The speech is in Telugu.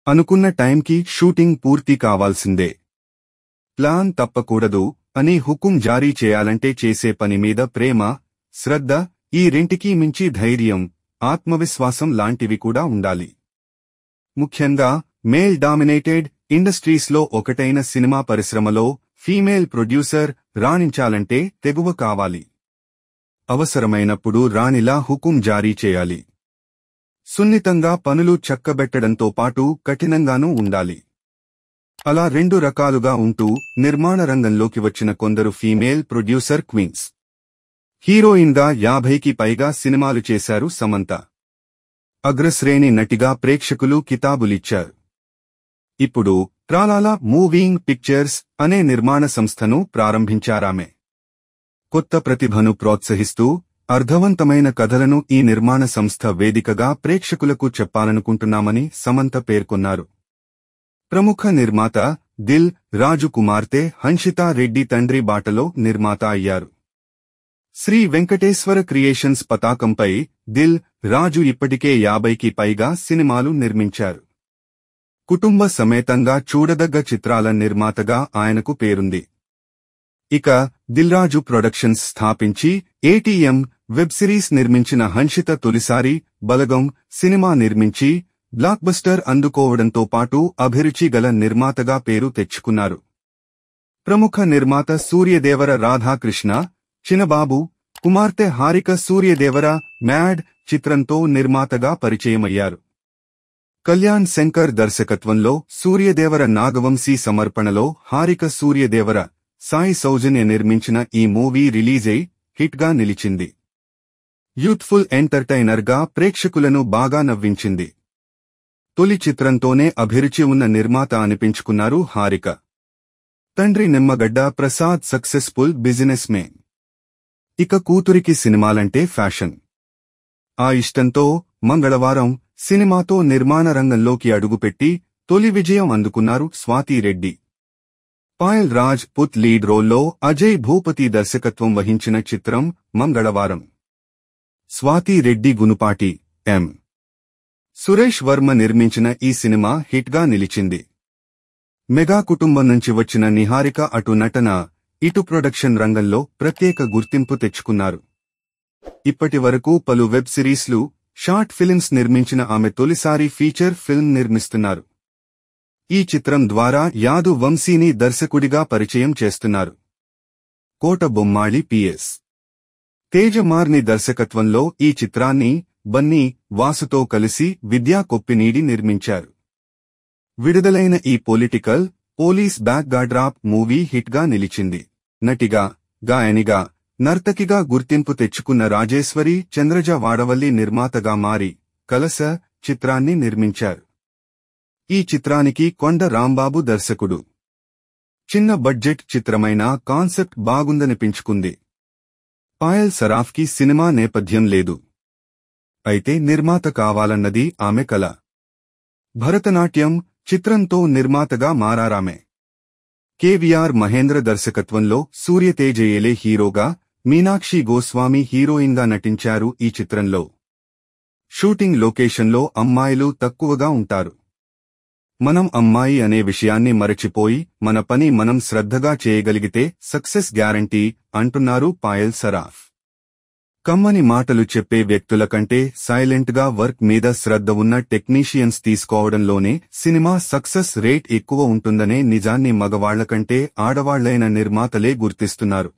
అనుకున్న టైంకి షూటింగ్ పూర్తి కావాల్సిందే. ప్లాన్ తప్పకూడదు అని హుకుం జారీ చేయాలంటే చేసే పని మీద ప్రేమ, శ్రద్ధ, ఈ రెంటికీ మించి ధైర్యం, ఆత్మవిశ్వాసం లాంటివి కూడా ఉండాలి. ముఖ్యంగా మేల్ డామినేటెడ్ ఇండస్ట్రీస్లో ఒకటైన సినిమా పరిశ్రమలో ఫీమేల్ ప్రొడ్యూసర్ రాణించాలంటే తెగువ కావాలి. అవసరమైనప్పుడు రాణిలా హుకుం జారీ చేయాలి. సున్నితంగా పనులు చక్కబెట్టడంతో పాటు కఠినంగానూ ఉండాలి. అలా రెండు రకాలుగా ఉంటూ నిర్మాణ రంగంలోకి వచ్చిన కొందరు ఫీమేల్ ప్రొడ్యూసర్ క్వీన్స్. హీరోయిన్గా 50కి పైగా సినిమాలు చేశారు సమంత. అగ్రశ్రేణి నటిగా ప్రేక్షకులు కితాబులిచ్చారు. ఇప్పుడు ట్రాలాలా మూవింగ్ పిక్చర్స్ అనే నిర్మాణ సంస్థను ప్రారంభించారామె. కొత్త ప్రతిభను ప్రోత్సహిస్తూ అర్థవంతమైన కథలను ఈ నిర్మాణ సంస్థ వేదికగా ప్రేక్షకులకు చెప్పాలనుకుంటున్నామని సమంత పేర్కొన్నారు. ప్రముఖ నిర్మాత దిల్ రాజు కుమార్తె హన్షితా రెడ్డి తండ్రి బాటలో నిర్మాత అయ్యారు. శ్రీ వెంకటేశ్వర క్రియేషన్స్ పతాకంపై దిల్ రాజు ఇప్పటికే 50కి పైగా సినిమాలు నిర్మించారు. కుటుంబ సమేతంగా చూడదగ్గ చిత్రాల నిర్మాతగా ఆయనకు పేరుంది. ఇక దిల్రాజు ప్రొడక్షన్స్ స్థాపించి ఏటీఎం వెబ్ సిరీస్ నిర్మించిన హన్షిత తొలిసారి బలగం సినిమా నిర్మించి బ్లాక్బస్టర్ అందుకోవడంతో పాటు అభిరుచి గల నిర్మాతగా పేరు తెచ్చుకున్నారు. ప్రముఖ నిర్మాత సూర్యదేవర రాధాకృష్ణ, చినబాబు కుమార్తె హారిక సూర్యదేవర మ్యాడ్ చిత్రంతో నిర్మాతగా పరిచయమయ్యారు. కళ్యాణ్ శంకర్ దర్శకత్వంలో సూర్యదేవర నాగవంశీ సమర్పణలో హారిక సూర్యదేవర, సాయి సౌజన్య నిర్మించిన ఈ మూవీ రిలీజై హిట్గా నిలిచింది. యూత్ఫుల్ ఎంటర్టైనర్గా ప్రేక్షకులను బాగా నవ్వించింది. తొలి చిత్రంతోనే అభిరుచి ఉన్న నిర్మాత అనిపించుకున్నారు హారిక. తండ్రి నిమ్మగడ్డ ప్రసాద్ సక్సెస్ఫుల్ బిజినెస్ మేన్. ఇక కూతురికి సినిమాలంటే ఫ్యాషన్. ఆ ఇష్టంతో మంగళవారం సినిమాతో నిర్మాణ రంగంలోకి అడుగుపెట్టి తొలి విజయం అందుకున్నారు స్వాతిరెడ్డి. పాయల్ రాజ్ పుత్ లీడ్ రోల్లో అజయ్ భూపతి దర్శకత్వం వహించిన చిత్రం మంగళవారం. స్వాతిరెడ్డి గునుపాటి ఎం. సురేష్ వర్మ నిర్మించిన ఈ సినిమా హిట్గా నిలిచింది. మెగా కుటుంబం నుంచి వచ్చిన నిహారిక అటు నటన, ఇటు ప్రొడక్షన్ రంగంలో ప్రత్యేక గుర్తింపు తెచ్చుకున్నారు. ఇప్పటివరకు పలు వెబ్ సిరీస్లు, షార్ట్ ఫిల్మ్స్ నిర్మించిన ఆమె తొలిసారి ఫీచర్ ఫిల్మ్ నిర్మిస్తున్నారు. ఈ చిత్రం ద్వారా యాదు వంశీని దర్శకుడిగా పరిచయం చేస్తున్నారు. కోట బొమ్మాళి పిఎస్ తేజమార్ని దర్శకత్వంలో ఈ చిత్రాన్ని బన్నీ వాసుతో కలిసి విద్యా కొప్పినీడి నిర్మించారు. విడుదలైన ఈ పొలిటికల్ పోలీస్ బ్యాక్డ్రాప్ మూవీ హిట్గా నిలిచింది. నటిగా, గాయనిగా, నర్తకిగా గుర్తింపు తెచ్చుకున్న రాజేశ్వరి చంద్రజ వాడవల్లి నిర్మాతగా మారి కలస చిత్రాన్ని నిర్మించారు. ఈ చిత్రానికి కొండ రాంబాబు దర్శకుడు. చిన్న బడ్జెట్ చిత్రమైన కాన్సెప్ట్ బాగుందనిపించుకుంది. పాయల్ సరాఫ్కి సినిమా నేపథ్యం లేదు. అయితే నిర్మాత కావాలన్నది ఆమె కల. భరతనాట్యం చిత్రంతో నిర్మాతగా మారారామె. కేవీఆర్ మహేంద్ర దర్శకత్వంలో సూర్యతేజయేలే హీరోగా, మీనాక్షి గోస్వామి హీరోయిన్గా నటించారు. ఈ చిత్రంలో షూటింగ్ లొకేషన్లో అమ్మాయిలు తక్కువగా ఉంటారు. మనం అమ్మాయి అనే విషయాన్ని మరచిపోయి మన పని మనం శ్రద్ధగా చేయగలిగితే సక్సెస్ గ్యారంటీ అంటున్నారు పాయల్ సరాఫ్. కమ్మని మాటలు చెప్పే వ్యక్తుల కంటే సైలెంట్గా వర్క్ మీద శ్రద్ధ ఉన్న టెక్నీషియన్స్ తీసుకోవడంలోనే సినిమా సక్సెస్ రేట్ ఎక్కువ ఉంటుందనే నిజాన్ని మగవాళ్లకంటే ఆడవాళ్లైన నిర్మాతలే గుర్తిస్తున్నారు.